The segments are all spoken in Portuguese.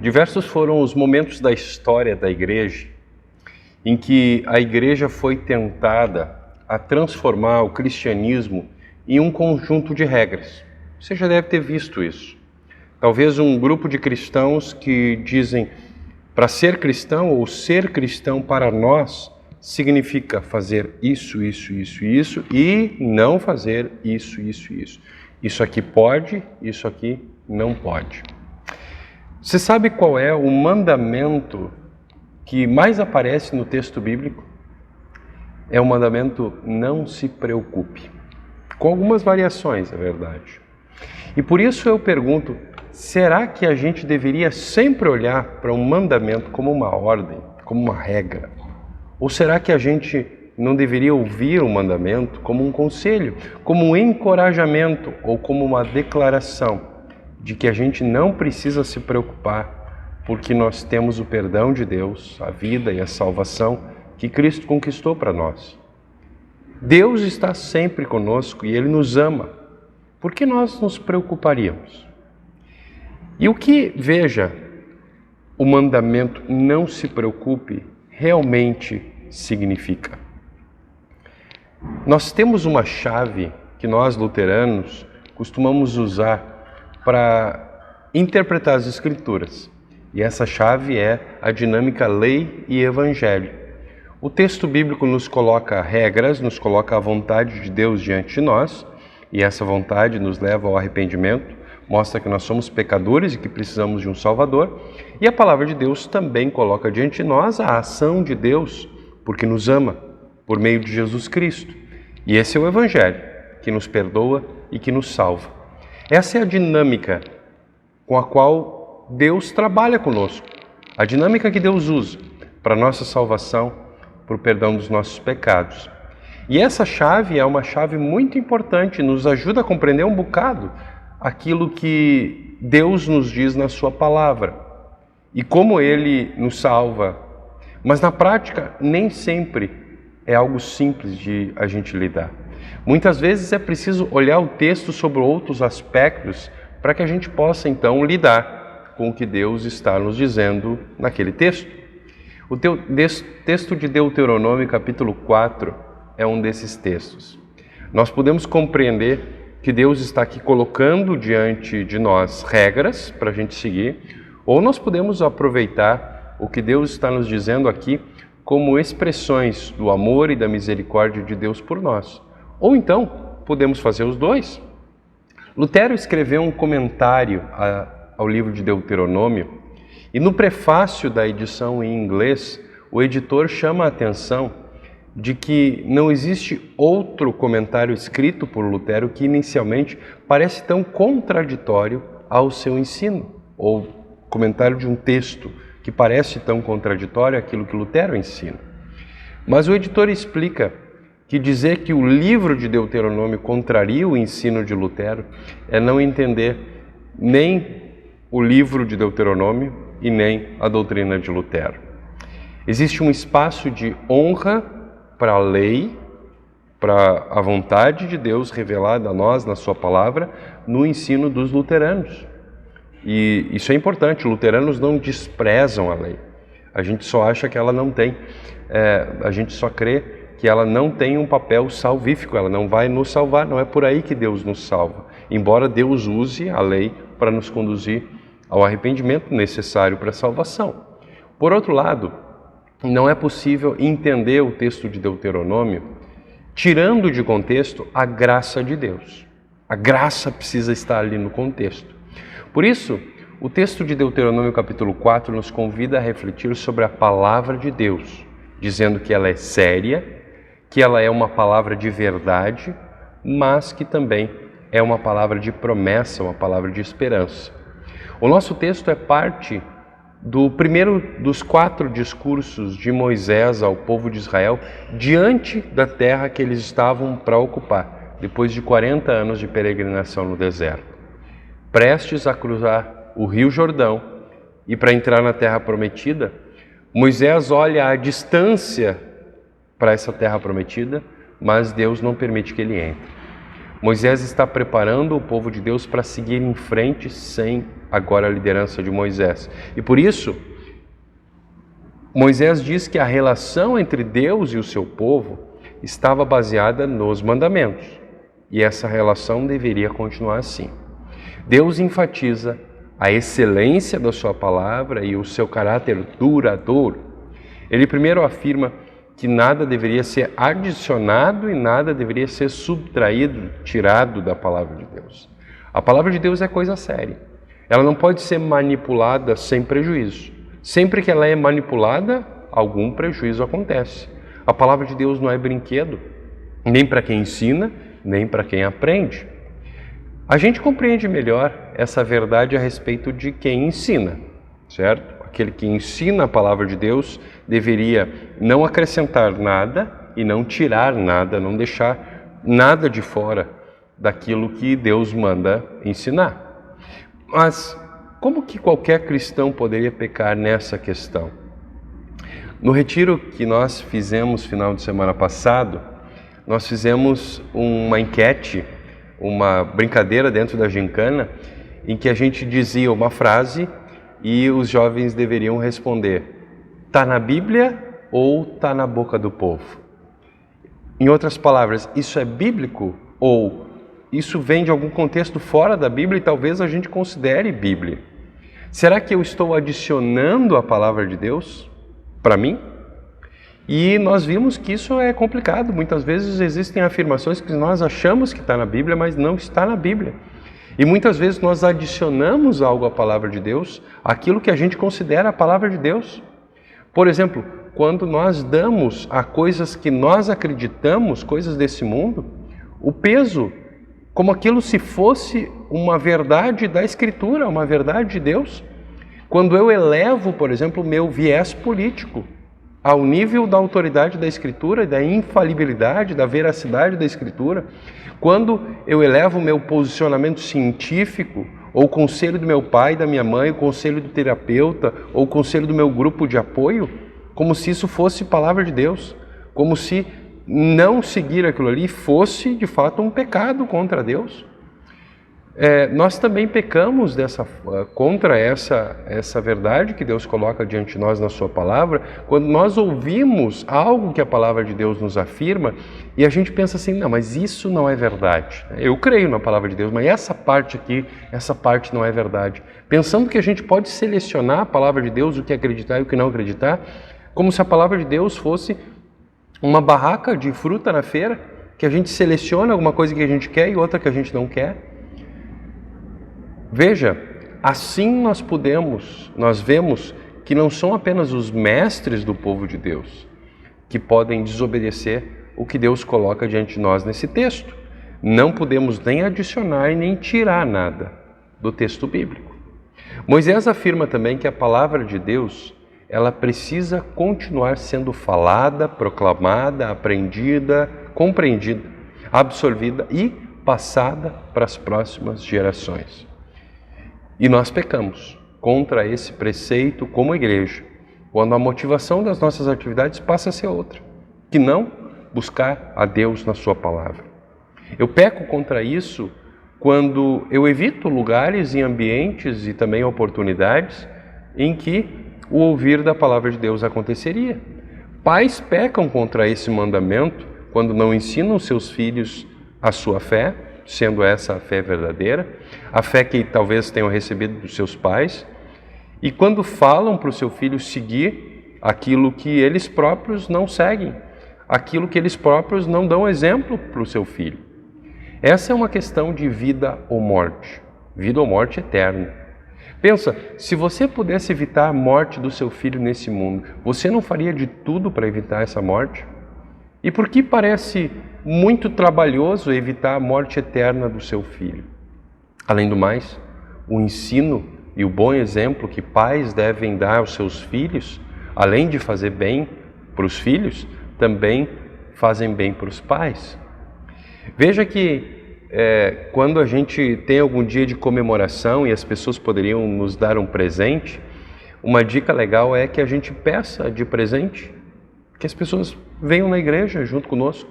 Diversos foram os momentos da história da igreja em que a igreja foi tentada a transformar o cristianismo em um conjunto de regras. Você já deve ter visto isso. Talvez um grupo de cristãos que dizem para ser cristão ou ser cristão para nós significa fazer isso, isso, isso, isso e não fazer isso, isso, isso. Isso aqui pode, isso aqui não pode. Você sabe qual é o mandamento que mais aparece no texto bíblico? É o mandamento não se preocupe. Com algumas variações, é verdade. E por isso eu pergunto, será que a gente deveria sempre olhar para um mandamento como uma ordem, como uma regra? Ou será que a gente não deveria ouvir o mandamento como um conselho, como um encorajamento ou como uma declaração de que a gente não precisa se preocupar porque nós temos o perdão de Deus, a vida e a salvação que Cristo conquistou para nós? Deus está sempre conosco e Ele nos ama. Por que nós nos preocuparíamos? E o que, veja, o mandamento não se preocupe realmente significa? Nós temos uma chave que nós, luteranos, costumamos usar para interpretar as Escrituras. E essa chave é a dinâmica lei e evangelho. O texto bíblico nos coloca regras, nos coloca a vontade de Deus diante de nós, e essa vontade nos leva ao arrependimento, mostra que nós somos pecadores e que precisamos de um Salvador. E a palavra de Deus também coloca diante de nós a ação de Deus, porque nos ama, por meio de Jesus Cristo. E esse é o evangelho, que nos perdoa e que nos salva. Essa é a dinâmica com a qual Deus trabalha conosco, a dinâmica que Deus usa para a nossa salvação, para o perdão dos nossos pecados. E essa chave é uma chave muito importante, nos ajuda a compreender um bocado aquilo que Deus nos diz na sua palavra e como Ele nos salva. Mas na prática, nem sempre é algo simples de a gente lidar. Muitas vezes é preciso olhar o texto sobre outros aspectos para que a gente possa então lidar com o que Deus está nos dizendo naquele texto. O texto de Deuteronômio, capítulo 4, é um desses textos. Nós podemos compreender que Deus está aqui colocando diante de nós regras para a gente seguir, ou nós podemos aproveitar o que Deus está nos dizendo aqui como expressões do amor e da misericórdia de Deus por nós. Ou então, podemos fazer os dois. Lutero escreveu um comentário ao livro de Deuteronômio, e no prefácio da edição em inglês, o editor chama a atenção de que não existe outro comentário escrito por Lutero que inicialmente parece tão contraditório ao seu ensino, ou comentário de um texto que parece tão contraditório àquilo que Lutero ensina. Mas o editor explica que dizer que o livro de Deuteronômio contraria o ensino de Lutero é não entender nem o livro de Deuteronômio e nem a doutrina de Lutero. Existe um espaço de honra para a lei, para a vontade de Deus revelada a nós na sua palavra, no ensino dos luteranos. E isso é importante, luteranos não desprezam a lei. A gente só acha que ela não tem, a gente só crê que ela não tem um papel salvífico, ela não vai nos salvar, não é por aí que Deus nos salva. Embora Deus use a lei para nos conduzir ao arrependimento necessário para a salvação. Por outro lado, não é possível entender o texto de Deuteronômio tirando de contexto a graça de Deus. A graça precisa estar ali no contexto. Por isso, o texto de Deuteronômio capítulo 4 nos convida a refletir sobre a palavra de Deus, dizendo que ela é séria, que ela é uma palavra de verdade, mas que também é uma palavra de promessa, uma palavra de esperança. O nosso texto é parte do primeiro dos 4 discursos de Moisés ao povo de Israel diante da terra que eles estavam para ocupar, depois de 40 anos de peregrinação no deserto. Prestes a cruzar o rio Jordão e para entrar na terra prometida, Moisés olha a distância para essa terra prometida, mas Deus não permite que ele entre. Moisés está preparando o povo de Deus para seguir em frente sem agora a liderança de Moisés. E por isso, Moisés diz que a relação entre Deus e o seu povo estava baseada nos mandamentos. E essa relação deveria continuar assim. Deus enfatiza a excelência da sua palavra e o seu caráter duradouro. Ele primeiro afirma que nada deveria ser adicionado e nada deveria ser subtraído, tirado da palavra de Deus. A palavra de Deus é coisa séria. Ela não pode ser manipulada sem prejuízo. Sempre que ela é manipulada, algum prejuízo acontece. A palavra de Deus não é brinquedo, nem para quem ensina, nem para quem aprende. A gente compreende melhor essa verdade a respeito de quem ensina, certo? Aquele que ensina a palavra de Deus deveria não acrescentar nada e não tirar nada, não deixar nada de fora daquilo que Deus manda ensinar. Mas como que qualquer cristão poderia pecar nessa questão? No retiro que nós fizemos final de semana passado, nós fizemos uma enquete, uma brincadeira dentro da gincana, em que a gente dizia uma frase e os jovens deveriam responder: está na Bíblia ou está na boca do povo? Em outras palavras, isso é bíblico ou isso vem de algum contexto fora da Bíblia e talvez a gente considere Bíblia? Será que eu estou adicionando a palavra de Deus para mim? E nós vimos que isso é complicado. Muitas vezes existem afirmações que nós achamos que está na Bíblia, mas não está na Bíblia. E muitas vezes nós adicionamos algo à palavra de Deus, aquilo que a gente considera a palavra de Deus. Por exemplo, quando nós damos a coisas que nós acreditamos, coisas desse mundo, o peso, como aquilo se fosse uma verdade da Escritura, uma verdade de Deus. Quando eu elevo, por exemplo, o meu viés político ao nível da autoridade da Escritura, da infalibilidade, da veracidade da Escritura, quando eu elevo o meu posicionamento científico, ou o conselho do meu pai, da minha mãe, o conselho do terapeuta, ou o conselho do meu grupo de apoio, como se isso fosse palavra de Deus, como se não seguir aquilo ali fosse de fato um pecado contra Deus. Nós também pecamos contra essa verdade que Deus coloca diante de nós na sua palavra, quando nós ouvimos algo que a palavra de Deus nos afirma e a gente pensa assim: não, mas isso não é verdade. Eu creio na palavra de Deus, mas essa parte aqui, essa parte não é verdade. Pensando que a gente pode selecionar a palavra de Deus, o que acreditar e o que não acreditar, como se a palavra de Deus fosse uma barraca de fruta na feira, que a gente seleciona alguma coisa que a gente quer e outra que a gente não quer. Veja, assim nós vemos que não são apenas os mestres do povo de Deus que podem desobedecer o que Deus coloca diante de nós nesse texto. Não podemos nem adicionar e nem tirar nada do texto bíblico. Moisés afirma também que a palavra de Deus, ela precisa continuar sendo falada, proclamada, aprendida, compreendida, absorvida e passada para as próximas gerações. E nós pecamos contra esse preceito como igreja, quando a motivação das nossas atividades passa a ser outra, que não buscar a Deus na sua palavra. Eu peco contra isso quando eu evito lugares e ambientes e também oportunidades em que o ouvir da palavra de Deus aconteceria. Pais pecam contra esse mandamento quando não ensinam seus filhos a sua fé, sendo essa a fé verdadeira, a fé que talvez tenham recebido dos seus pais, e quando falam para o seu filho seguir aquilo que eles próprios não seguem, aquilo que eles próprios não dão exemplo para o seu filho. Essa é uma questão de vida ou morte eterna. Pensa, se você pudesse evitar a morte do seu filho nesse mundo, você não faria de tudo para evitar essa morte? E por que parece muito trabalhoso evitar a morte eterna do seu filho? Além do mais, o ensino e o bom exemplo que pais devem dar aos seus filhos, além de fazer bem para os filhos, também fazem bem para os pais. Veja que quando a gente tem algum dia de comemoração e as pessoas poderiam nos dar um presente, uma dica legal é que a gente peça de presente que as pessoas venham na igreja junto conosco.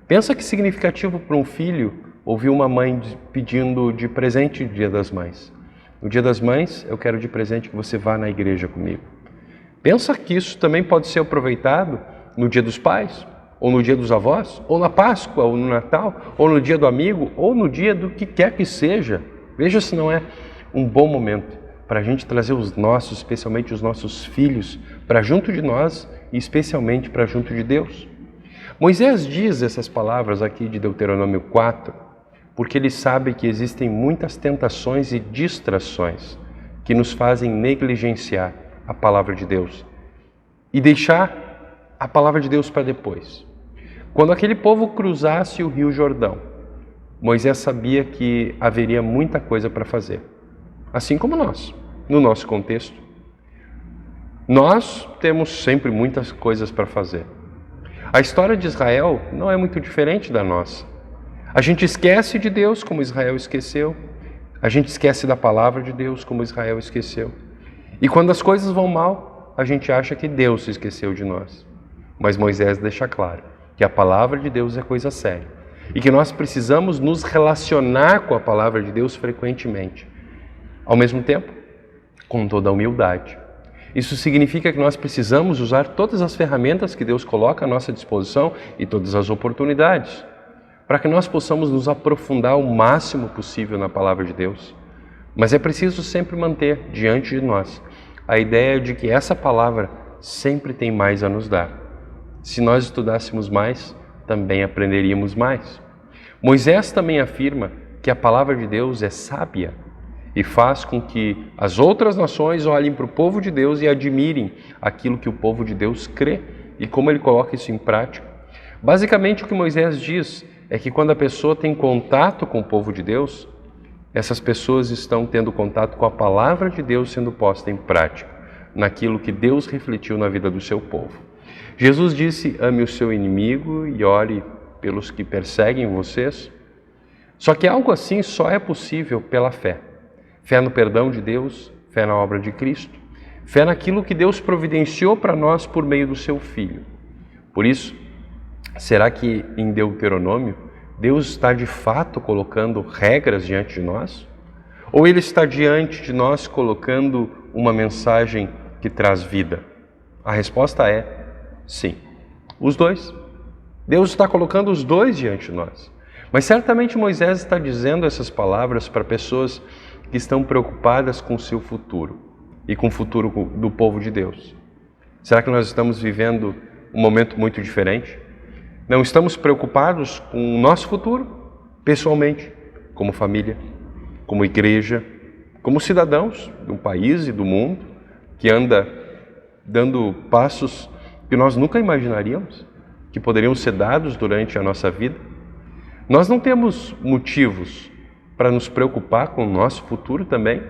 Pensa que significativo para um filho ouviu uma mãe pedindo de presente no Dia das Mães. No Dia das Mães, eu quero de presente que você vá na igreja comigo. Pensa que isso também pode ser aproveitado no Dia dos Pais, ou no Dia dos Avós, ou na Páscoa, ou no Natal, ou no Dia do Amigo, ou no dia do que quer que seja. Veja se não é um bom momento para a gente trazer os nossos, especialmente os nossos filhos, para junto de nós e especialmente para junto de Deus. Moisés diz essas palavras aqui de Deuteronômio 4, porque ele sabe que existem muitas tentações e distrações que nos fazem negligenciar a palavra de Deus e deixar a palavra de Deus para depois. Quando aquele povo cruzasse o Rio Jordão, Moisés sabia que haveria muita coisa para fazer, assim como nós, no nosso contexto. Nós temos sempre muitas coisas para fazer. A história de Israel não é muito diferente da nossa. A gente esquece de Deus como Israel esqueceu. A gente esquece da palavra de Deus como Israel esqueceu. E quando as coisas vão mal, a gente acha que Deus se esqueceu de nós. Mas Moisés deixa claro que a palavra de Deus é coisa séria e que nós precisamos nos relacionar com a palavra de Deus frequentemente. Ao mesmo tempo, com toda a humildade. Isso significa que nós precisamos usar todas as ferramentas que Deus coloca à nossa disposição e todas as oportunidades, para que nós possamos nos aprofundar o máximo possível na palavra de Deus. Mas é preciso sempre manter diante de nós a ideia de que essa palavra sempre tem mais a nos dar. Se nós estudássemos mais, também aprenderíamos mais. Moisés também afirma que a palavra de Deus é sábia e faz com que as outras nações olhem para o povo de Deus e admirem aquilo que o povo de Deus crê e como ele coloca isso em prática. Basicamente, o que Moisés diz é que quando a pessoa tem contato com o povo de Deus, essas pessoas estão tendo contato com a palavra de Deus sendo posta em prática, naquilo que Deus refletiu na vida do seu povo. Jesus disse: ame o seu inimigo e ore pelos que perseguem vocês. Só que algo assim só é possível pela fé. Fé no perdão de Deus, fé na obra de Cristo, fé naquilo que Deus providenciou para nós por meio do seu Filho. Por isso, será que em Deuteronômio Deus está de fato colocando regras diante de nós? Ou Ele está diante de nós colocando uma mensagem que traz vida? A resposta é sim, os dois. Deus está colocando os dois diante de nós. Mas certamente Moisés está dizendo essas palavras para pessoas que estão preocupadas com o seu futuro e com o futuro do povo de Deus. Será que nós estamos vivendo um momento muito diferente? Não estamos preocupados com o nosso futuro, pessoalmente, como família, como igreja, como cidadãos do país e do mundo, que anda dando passos que nós nunca imaginaríamos, que poderiam ser dados durante a nossa vida? Nós não temos motivos para nos preocupar com o nosso futuro também?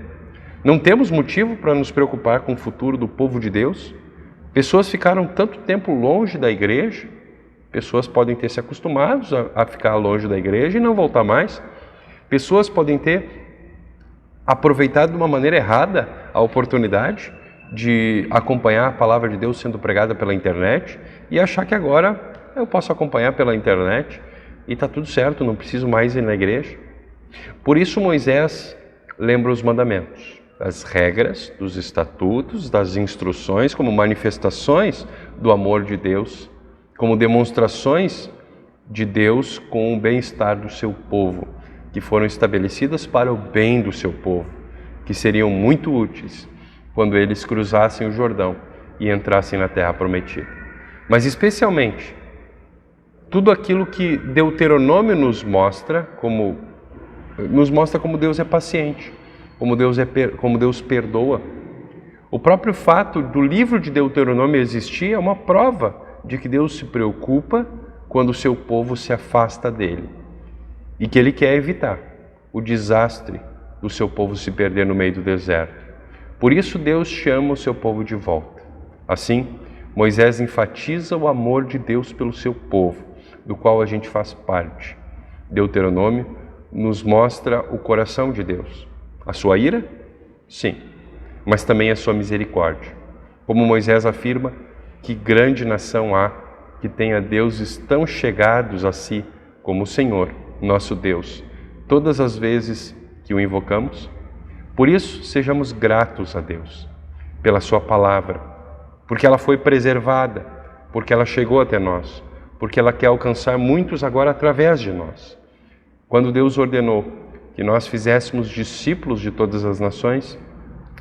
Não temos motivo para nos preocupar com o futuro do povo de Deus? Pessoas ficaram tanto tempo longe da igreja, pessoas podem ter se acostumado a ficar longe da igreja e não voltar mais. Pessoas podem ter aproveitado de uma maneira errada a oportunidade de acompanhar a palavra de Deus sendo pregada pela internet e achar que agora eu posso acompanhar pela internet e está tudo certo, não preciso mais ir na igreja. Por isso Moisés lembra os mandamentos, as regras, dos estatutos, das instruções como manifestações do amor de Deus, como demonstrações de Deus com o bem-estar do seu povo, que foram estabelecidas para o bem do seu povo, que seriam muito úteis quando eles cruzassem o Jordão e entrassem na terra prometida. Mas especialmente, tudo aquilo que Deuteronômio nos mostra como Deus é paciente, como Deus perdoa. O próprio fato do livro de Deuteronômio existir é uma prova de que Deus se preocupa quando o seu povo se afasta dele e que ele quer evitar o desastre do seu povo se perder no meio do deserto. Por isso Deus chama o seu povo de volta. Assim, Moisés enfatiza o amor de Deus pelo seu povo, do qual a gente faz parte. Deuteronômio nos mostra o coração de Deus. A sua ira? Sim, mas também a sua misericórdia. Como Moisés afirma, que grande nação há que tenha deuses tão chegados a si como o Senhor nosso Deus, todas as vezes que o invocamos? Por isso, sejamos gratos a Deus pela sua palavra, porque ela foi preservada, porque ela chegou até nós, porque ela quer alcançar muitos agora através de nós. Quando Deus ordenou que nós fizéssemos discípulos de todas as nações,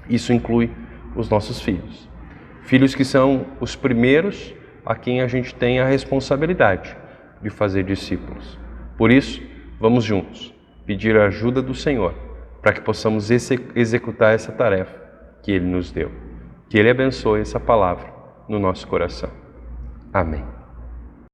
isso inclui os nossos filhos. Filhos que são os primeiros a quem a gente tem a responsabilidade de fazer discípulos. Por isso, vamos juntos pedir a ajuda do Senhor para que possamos executar essa tarefa que Ele nos deu. Que Ele abençoe essa palavra no nosso coração. Amém.